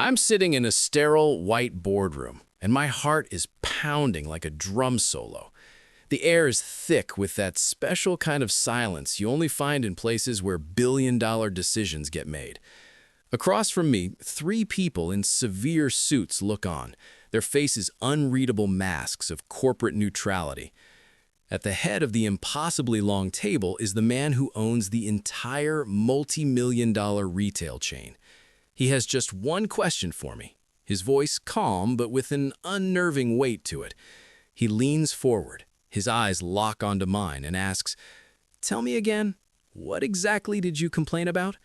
I'm sitting in a sterile white boardroom, and my heart is pounding like a drum solo. The air is thick with that special kind of silence you only find in places where billion-dollar decisions get made. Across from me, three people in severe suits look on, their faces unreadable masks of corporate neutrality. At the head of the impossibly long table is the man who owns the entire multi-million-dollar retail chain. He has just one question for me, his voice calm but with an unnerving weight to it. He leans forward, his eyes lock onto mine, and asks, "Tell me again, what exactly did you complain about?"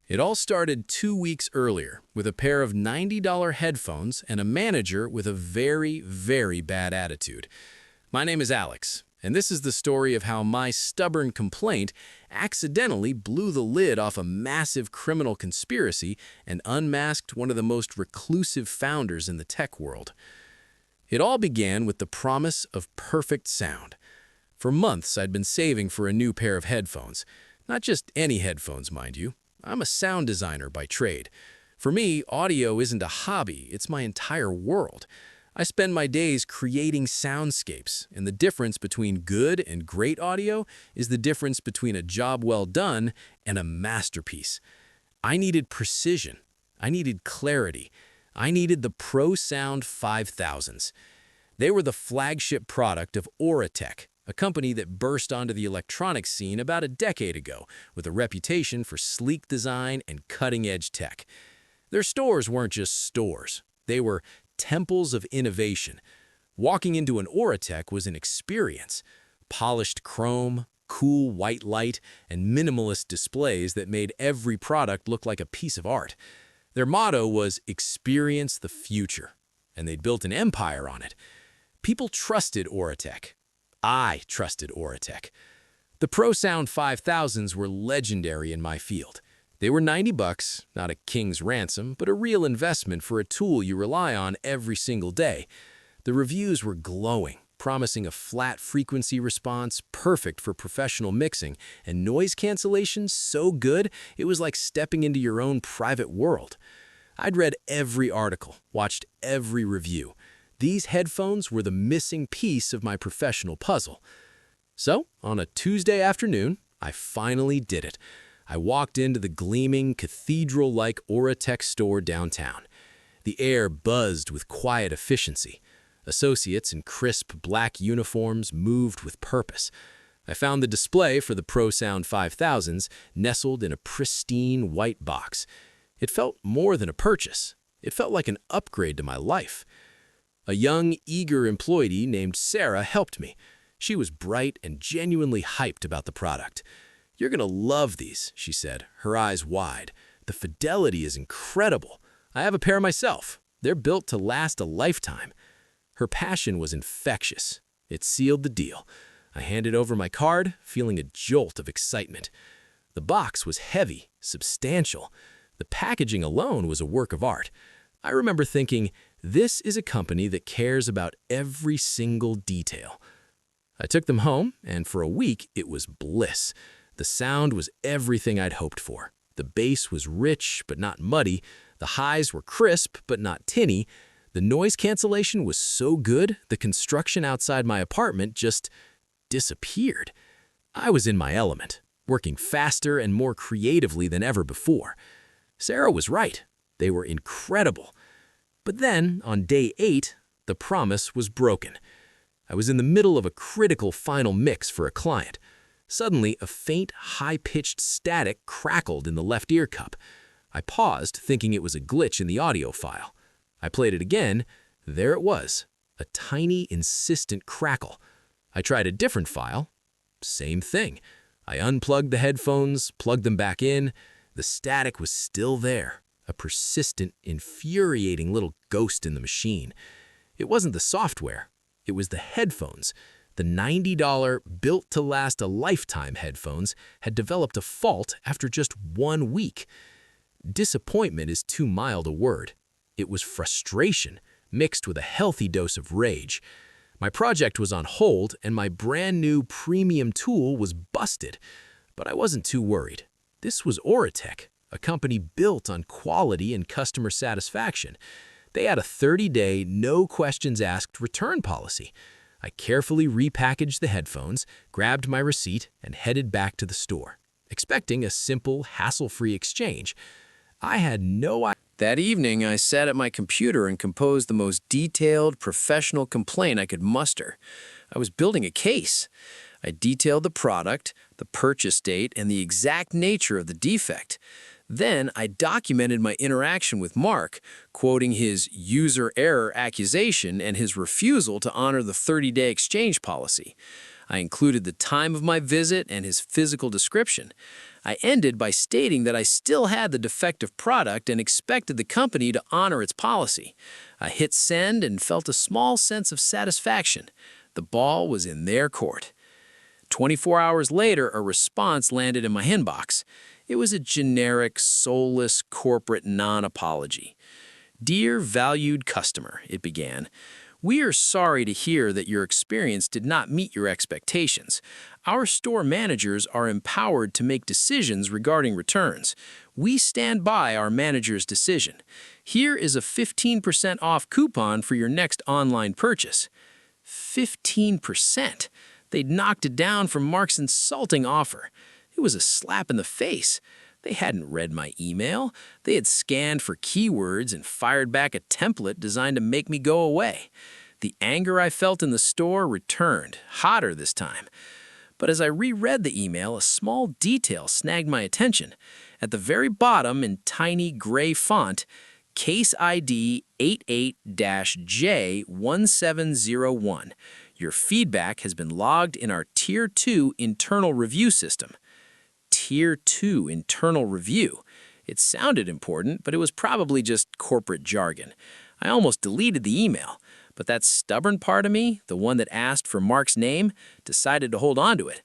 It all started 2 weeks earlier with a pair of $90 headphones and a manager with a very, very bad attitude. My name is Alex, and this is the story of how my stubborn complaint accidentally blew the lid off a massive criminal conspiracy and unmasked one of the most reclusive founders in the tech world. It all began with the promise of perfect sound. For months, I'd been saving for a new pair of headphones. Not just any headphones, mind you. I'm a sound designer by trade. For me, audio isn't a hobby, it's my entire world. I spend my days creating soundscapes, and the difference between good and great audio is the difference between a job well done and a masterpiece. I needed precision. I needed clarity. I needed the ProSound 5000s. They were the flagship product of Auratech, a company that burst onto the electronics scene about a decade ago with a reputation for sleek design and cutting-edge tech. Their stores weren't just stores. They were temples of innovation. Walking into an Auratech was an experience. Polished chrome, cool white light, and minimalist displays that made every product look like a piece of art. Their motto was "Experience the future," and they'd built an empire on it. People trusted Auratech. I trusted Auratech. The ProSound 5000s were legendary in my field. They were $90, not a king's ransom, but a real investment for a tool you rely on every single day. The reviews were glowing, promising a flat frequency response perfect for professional mixing, and noise cancellation so good it was like stepping into your own private world. I'd read every article, watched every review. These headphones were the missing piece of my professional puzzle. So, on a Tuesday afternoon, I finally did it. I walked into the gleaming, cathedral-like Auratech store downtown. The air buzzed with quiet efficiency. Associates in crisp black uniforms moved with purpose. I found the display for the ProSound 5000s nestled in a pristine white box. It felt more than a purchase. It felt like an upgrade to my life. A young, eager employee named Sarah helped me. She was bright and genuinely hyped about the product. "You're gonna love these," she said, her eyes wide. "The fidelity is incredible. I have a pair myself. They're built to last a lifetime." Her passion was infectious. It sealed the deal. I handed over my card, feeling a jolt of excitement. The box was heavy, substantial. The packaging alone was a work of art. I remember thinking, this is a company that cares about every single detail. I took them home, and for a week, it was bliss. The sound was everything I'd hoped for. The bass was rich, but not muddy. The highs were crisp, but not tinny. The noise cancellation was so good, the construction outside my apartment just disappeared. I was in my element, working faster and more creatively than ever before. Sarah was right. They were incredible. But then, on day 8, the promise was broken. I was in the middle of a critical final mix for a client. Suddenly, a faint, high-pitched static crackled in the left ear cup. I paused, thinking it was a glitch in the audio file. I played it again. There it was, a tiny, insistent crackle. I tried a different file. Same thing. I unplugged the headphones, plugged them back in. The static was still there, a persistent, infuriating little ghost in the machine. It wasn't the software. It was the headphones. The $90 built-to-last-a-lifetime headphones had developed a fault after just 1 week. Disappointment is too mild a word. It was frustration, mixed with a healthy dose of rage. My project was on hold, and my brand-new premium tool was busted. But I wasn't too worried. This was Auratech, a company built on quality and customer satisfaction. They had a 30-day, no-questions-asked return policy. I carefully repackaged the headphones, grabbed my receipt, and headed back to the store, expecting a simple, hassle-free exchange. I had no idea. That evening, I sat at my computer and composed the most detailed, professional complaint I could muster. I was building a case. I detailed the product, the purchase date, and the exact nature of the defect. Then I documented my interaction with Mark, quoting his user error accusation and his refusal to honor the 30-day exchange policy. I included the time of my visit and his physical description. I ended by stating that I still had the defective product and expected the company to honor its policy. I hit send and felt a small sense of satisfaction. The ball was in their court. 24 hours later, a response landed in my inbox. It was a generic, soulless, corporate non-apology. "Dear valued customer," it began, "we are sorry to hear that your experience did not meet your expectations. Our store managers are empowered to make decisions regarding returns. We stand by our manager's decision. Here is a 15% off coupon for your next online purchase." 15%? They'd knocked it down from Mark's insulting offer. It was a slap in the face. They hadn't read my email. They had scanned for keywords and fired back a template designed to make me go away. The anger I felt in the store returned, hotter this time. But as I reread the email, a small detail snagged my attention. At the very bottom, in tiny gray font, Case ID 88-J1701. Your feedback has been logged in our Tier 2 internal review system. Tier 2 internal review. It sounded important, but it was probably just corporate jargon. I almost deleted the email, but that stubborn part of me, the one that asked for Mark's name, decided to hold on to it.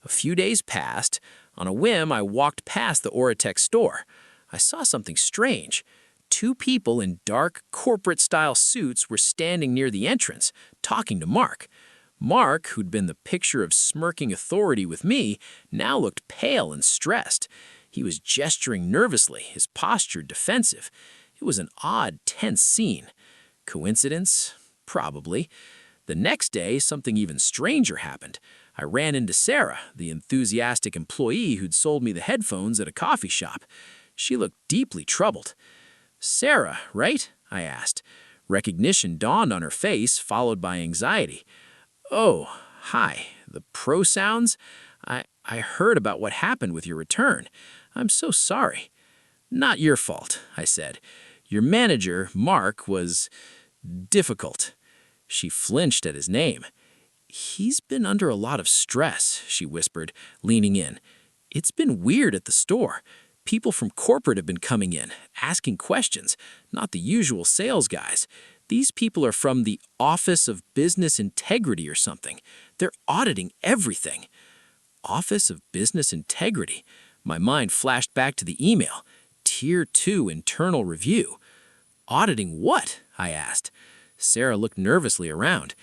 A few days passed. On a whim, I walked past the Oratech store. I saw something strange. Two people in dark, corporate-style suits were standing near the entrance, talking to Mark. Mark, who'd been the picture of smirking authority with me, now looked pale and stressed. He was gesturing nervously, his posture defensive. It was an odd, tense scene. Coincidence? Probably. The next day, something even stranger happened. I ran into Sarah, the enthusiastic employee who'd sold me the headphones at a coffee shop. She looked deeply troubled. "Sarah, right?" I asked. Recognition dawned on her face, followed by anxiety. "Oh, hi. The pro sounds? I heard about what happened with your return. I'm so sorry." "Not your fault," I said. "Your manager, Mark, was difficult." She flinched at his name. "He's been under a lot of stress," she whispered, leaning in. "It's been weird at the store. People from corporate have been coming in, asking questions, not the usual sales guys. These people are from the Office of Business Integrity or something. They're auditing everything." Office of Business Integrity. My mind flashed back to the email. Tier 2 internal review. "Auditing what?" I asked. Sarah looked nervously around.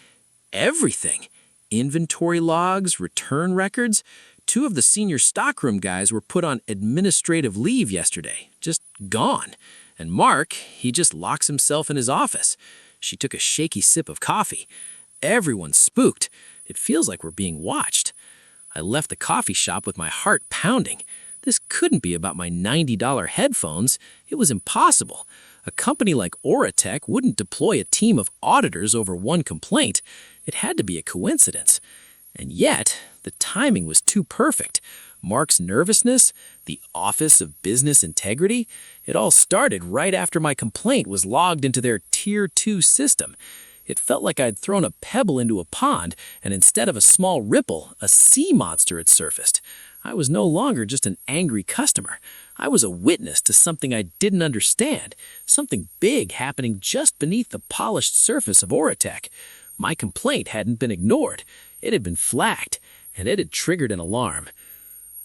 "Everything. Inventory logs, return records. Two of the senior stockroom guys were put on administrative leave yesterday. Just gone. And Mark, he just locks himself in his office." She took a shaky sip of coffee. "Everyone's spooked. It feels like we're being watched." I left the coffee shop with my heart pounding. This couldn't be about my $90 headphones. It was impossible. A company like Oratech wouldn't deploy a team of auditors over one complaint. It had to be a coincidence. And yet, the timing was too perfect. Mark's nervousness, the Office of Business Integrity, it all started right after my complaint was logged into their Tier 2 system. It felt like I'd thrown a pebble into a pond, and instead of a small ripple, a sea monster had surfaced. I was no longer just an angry customer. I was a witness to something I didn't understand, something big happening just beneath the polished surface of Oratech. My complaint hadn't been ignored. It had been flagged, and it had triggered an alarm.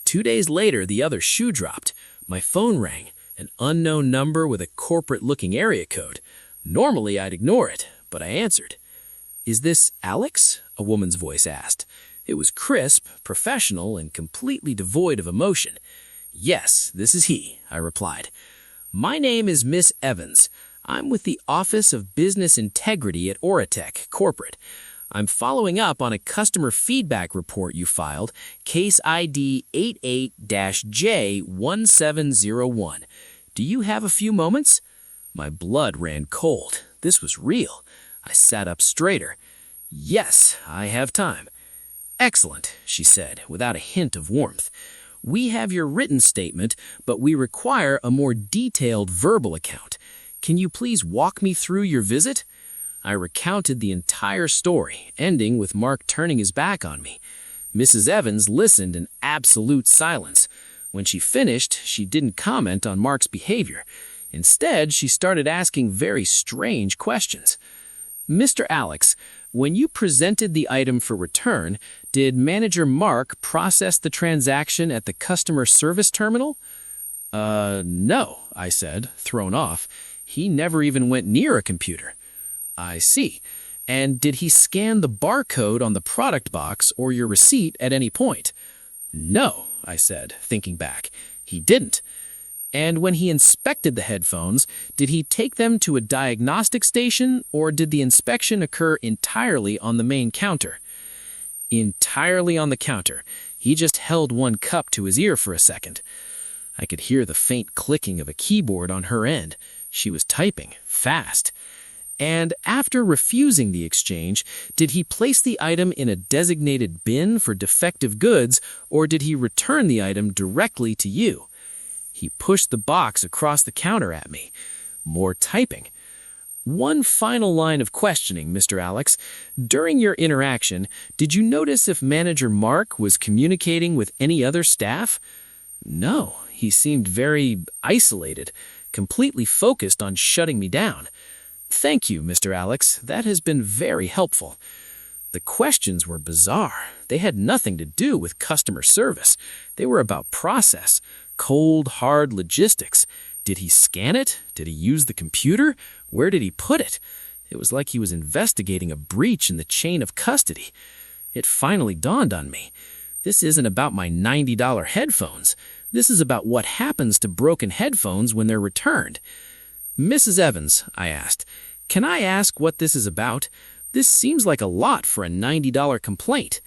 2 days later, the other shoe dropped. My phone rang, an unknown number with a corporate-looking area code. Normally, I'd ignore it, but I answered. "Is this Alex?" a woman's voice asked. It was crisp, professional, and completely devoid of emotion. "Yes, this is he," I replied. "My name is Miss Evans. I'm with the Office of Business Integrity at Oratech Corporate. I'm following up on a customer feedback report you filed, case ID 88-J1701. Do you have a few moments?" My blood ran cold. This was real. I sat up straighter. "Yes, I have time." "Excellent," she said, without a hint of warmth. "We have your written statement, but we require a more detailed verbal account. Can you please walk me through your visit?" I recounted the entire story, ending with Mark turning his back on me. Mrs. Evans listened in absolute silence. When she finished, she didn't comment on Mark's behavior. Instead, she started asking very strange questions. "Mr. Alex, when you presented the item for return, did Manager Mark process the transaction at the customer service terminal?" No," I said, thrown off. "He never even went near a computer." "I see. And did he scan the barcode on the product box or your receipt at any point?" "No," I said, thinking back. "He didn't." "And when he inspected the headphones, did he take them to a diagnostic station or did the inspection occur entirely on the main counter?" "Entirely on the counter. He just held one cup to his ear for a second." I could hear the faint clicking of a keyboard on her end. She was typing, fast. "And after refusing the exchange, did he place the item in a designated bin for defective goods or did he return the item directly to you?" He pushed the box across the counter at me. More typing. "One final line of questioning, Mr. Alex. During your interaction, did you notice if Manager Mark was communicating with any other staff?" "No, he seemed very isolated, completely focused on shutting me down." "Thank you, Mr. Alex. That has been very helpful." The questions were bizarre. They had nothing to do with customer service. They were about process, cold, hard logistics. Did he scan it? Did he use the computer? Where did he put it? It was like he was investigating a breach in the chain of custody. It finally dawned on me. This isn't about my $90 headphones. This is about what happens to broken headphones when they're returned. "Mrs. Evans," I asked, "can I ask what this is about? This seems like a lot for a $90 complaint."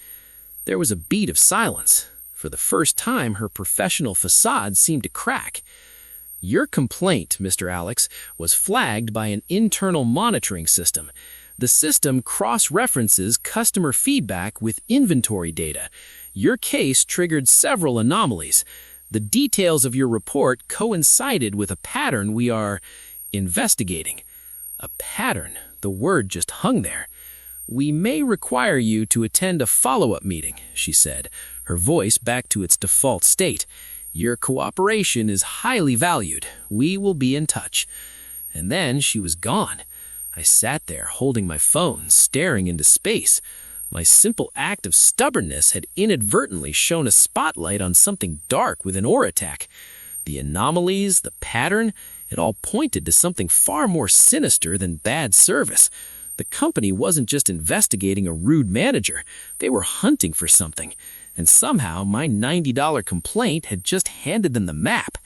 There was a beat of silence. For the first time, her professional facade seemed to crack. "Your complaint, Mr. Alex, was flagged by an internal monitoring system. The system cross-references customer feedback with inventory data. Your case triggered several anomalies. The details of your report coincided with a pattern we are investigating." A pattern. The word just hung there. "We may require you to attend a follow-up meeting," she said, her voice back to its default state. "Your cooperation is highly valued. We will be in touch." And then she was gone. I sat there holding my phone, staring into space. My simple act of stubbornness had inadvertently shone a spotlight on something dark within Oratech. The anomalies, the pattern, it all pointed to something far more sinister than bad service. The company wasn't just investigating a rude manager. They were hunting for something. And somehow my $90 complaint had just handed them the map.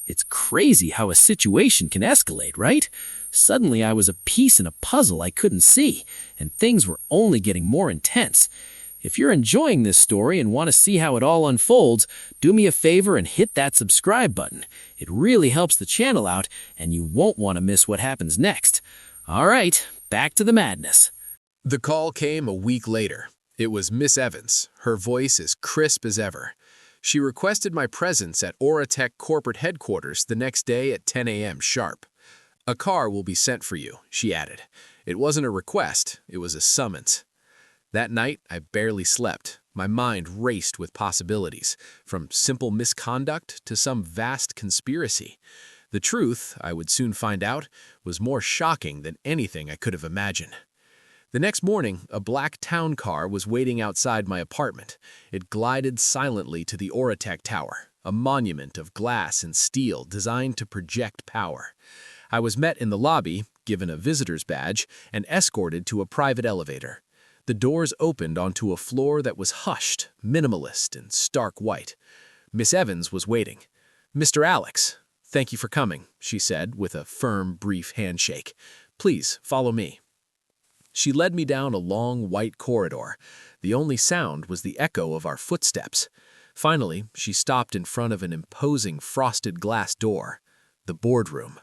It's crazy how a situation can escalate, right? Suddenly I was a piece in a puzzle I couldn't see, and things were only getting more intense. If you're enjoying this story and want to see how it all unfolds, do me a favor and hit that subscribe button. It really helps the channel out, and you won't want to miss what happens next. All right, back to the madness. The call came a week later. It was Miss Evans, her voice as crisp as ever. She requested my presence at Oratech corporate headquarters the next day at 10 a.m. sharp. "A car will be sent for you," she added. It wasn't a request, it was a summons. That night, I barely slept. My mind raced with possibilities, from simple misconduct to some vast conspiracy. The truth, I would soon find out, was more shocking than anything I could have imagined. The next morning, a black town car was waiting outside my apartment. It glided silently to the Oratech Tower, a monument of glass and steel designed to project power. I was met in the lobby, given a visitor's badge, and escorted to a private elevator. The doors opened onto a floor that was hushed, minimalist, and stark white. Miss Evans was waiting. Mr. Alex, thank you for coming, she said with a firm, brief handshake. Please, follow me. She led me down a long, white corridor. The only sound was the echo of our footsteps. Finally, she stopped in front of an imposing frosted glass door. The boardroom.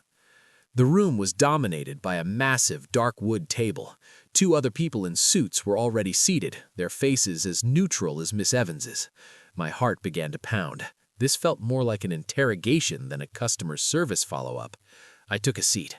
The room was dominated by a massive dark wood table. Two other people in suits were already seated, their faces as neutral as Miss Evans's. My heart began to pound. This felt more like an interrogation than a customer service follow-up. I took a seat.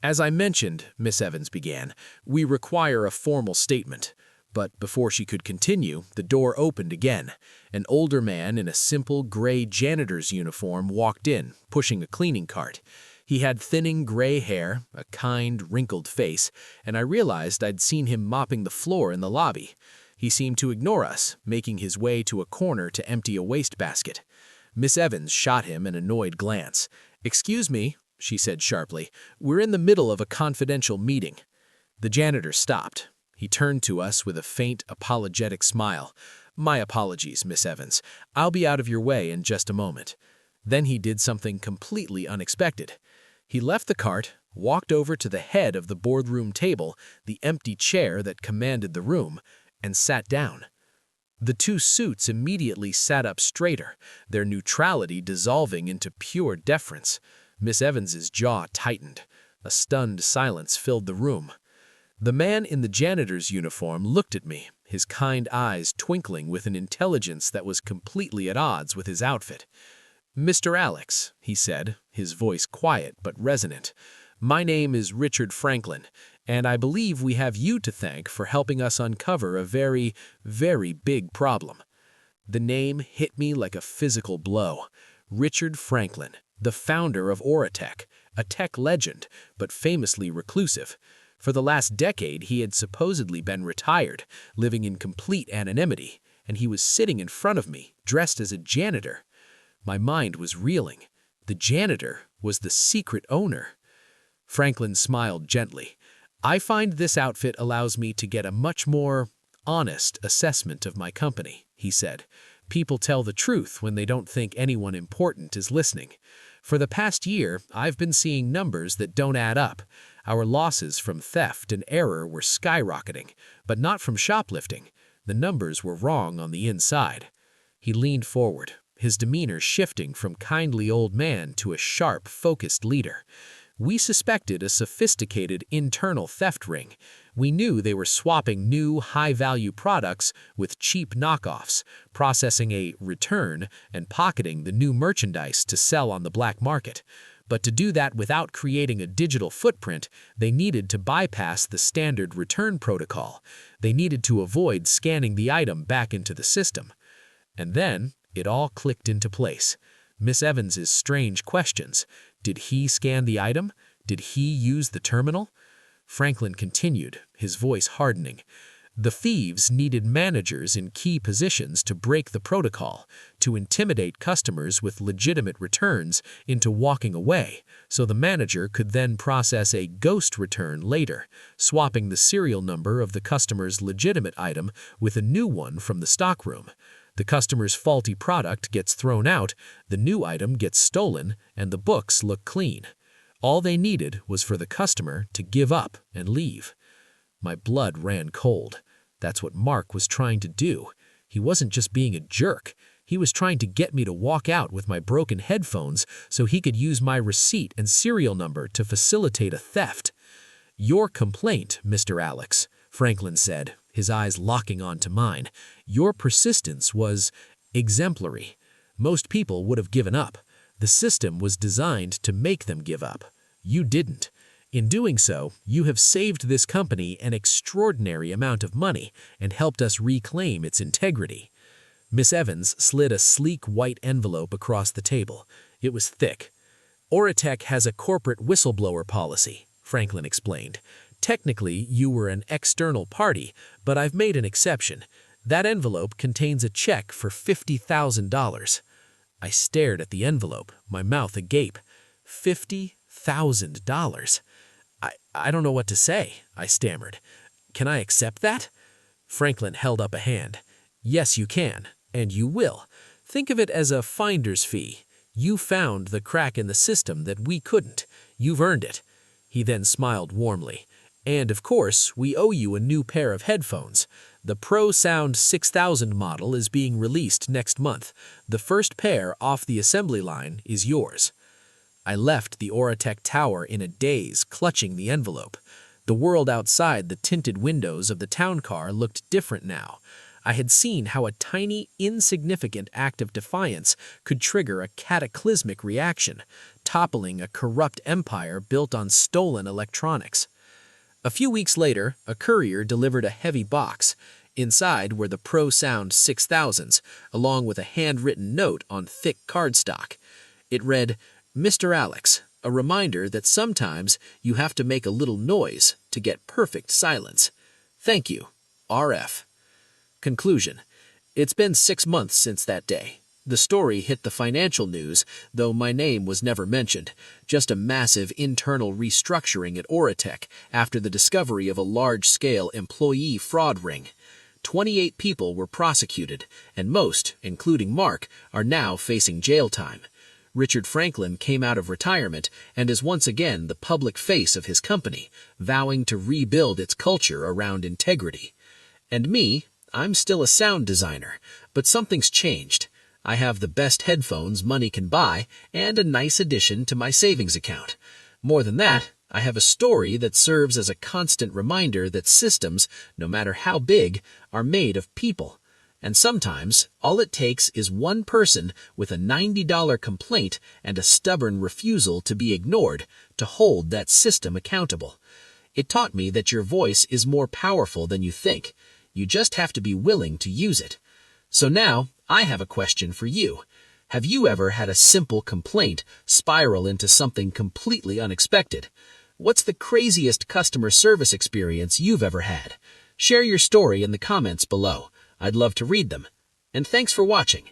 As I mentioned, Miss Evans began, we require a formal statement. But before she could continue, the door opened again. An older man in a simple gray janitor's uniform walked in, pushing a cleaning cart. He had thinning gray hair, a kind, wrinkled face, and I realized I'd seen him mopping the floor in the lobby. He seemed to ignore us, making his way to a corner to empty a wastebasket. Miss Evans shot him an annoyed glance. "Excuse me," she said sharply, "we're in the middle of a confidential meeting." The janitor stopped. He turned to us with a faint, apologetic smile. "My apologies, Miss Evans. I'll be out of your way in just a moment." Then he did something completely unexpected. He left the cart, walked over to the head of the boardroom table, the empty chair that commanded the room, and sat down. The two suits immediately sat up straighter, their neutrality dissolving into pure deference. Miss Evans's jaw tightened. A stunned silence filled the room. The man in the janitor's uniform looked at me, his kind eyes twinkling with an intelligence that was completely at odds with his outfit. "Mr. Alex," he said, his voice quiet but resonant, "my name is Richard Franklin, and I believe we have you to thank for helping us uncover a very, very big problem." The name hit me like a physical blow. Richard Franklin, the founder of Oratech, a tech legend, but famously reclusive. For the last decade, he had supposedly been retired, living in complete anonymity, and he was sitting in front of me, dressed as a janitor. My mind was reeling. The janitor was the secret owner. Franklin smiled gently. "I find this outfit allows me to get a much more honest assessment of my company," he said. "People tell the truth when they don't think anyone important is listening. For the past year, I've been seeing numbers that don't add up. Our losses from theft and error were skyrocketing, but not from shoplifting. The numbers were wrong on the inside." He leaned forward, his demeanor shifting from kindly old man to a sharp, focused leader. "We suspected a sophisticated internal theft ring. We knew they were swapping new, high-value products with cheap knockoffs, processing a return, and pocketing the new merchandise to sell on the black market. But to do that without creating a digital footprint, they needed to bypass the standard return protocol. They needed to avoid scanning the item back into the system." And then it all clicked into place. Miss Evans's strange questions. Did he scan the item? Did he use the terminal? Franklin continued, his voice hardening. "The thieves needed managers in key positions to break the protocol, to intimidate customers with legitimate returns into walking away, so the manager could then process a ghost return later, swapping the serial number of the customer's legitimate item with a new one from the stockroom. The customer's faulty product gets thrown out, the new item gets stolen, and the books look clean. All they needed was for the customer to give up and leave." My blood ran cold. That's what Mark was trying to do. He wasn't just being a jerk. He was trying to get me to walk out with my broken headphones so he could use my receipt and serial number to facilitate a theft. "Your complaint, Mr. Alex," Franklin said, his eyes locking onto mine. "Your persistence was exemplary. Most people would have given up. The system was designed to make them give up. You didn't. In doing so, you have saved this company an extraordinary amount of money and helped us reclaim its integrity." Miss Evans slid a sleek white envelope across the table. It was thick. "Oratech has a corporate whistleblower policy," Franklin explained. "Technically, you were an external party, but I've made an exception. That envelope contains a check for $50,000. I stared at the envelope, my mouth agape. $50,000. I don't know what to say, I stammered. "Can I accept that?" Franklin held up a hand. "Yes, you can, and you will. Think of it as a finder's fee. You found the crack in the system that we couldn't. You've earned it." He then smiled warmly. "And of course, we owe you a new pair of headphones. The Pro Sound 6000 model is being released next month. The first pair off the assembly line is yours." I left the Oratech Tower in a daze, clutching the envelope. The world outside the tinted windows of the town car looked different now. I had seen how a tiny, insignificant act of defiance could trigger a cataclysmic reaction, toppling a corrupt empire built on stolen electronics. A few weeks later, a courier delivered a heavy box. Inside were the Pro Sound 6000s, along with a handwritten note on thick cardstock. It read, "Mr. Alex, a reminder that sometimes you have to make a little noise to get perfect silence. Thank you, RF." Conclusion. It's been 6 months since that day. The story hit the financial news, though my name was never mentioned. Just a massive internal restructuring at Oratech after the discovery of a large-scale employee fraud ring. 28 people were prosecuted, and most, including Mark, are now facing jail time. Richard Franklin came out of retirement and is once again the public face of his company, vowing to rebuild its culture around integrity. And me, I'm still a sound designer, but something's changed. I have the best headphones money can buy and a nice addition to my savings account. More than that, I have a story that serves as a constant reminder that systems, no matter how big, are made of people. And sometimes, all it takes is one person with a $90 complaint and a stubborn refusal to be ignored to hold that system accountable. It taught me that your voice is more powerful than you think. You just have to be willing to use it. So now, I have a question for you. Have you ever had a simple complaint spiral into something completely unexpected? What's the craziest customer service experience you've ever had? Share your story in the comments below. I'd love to read them. And thanks for watching.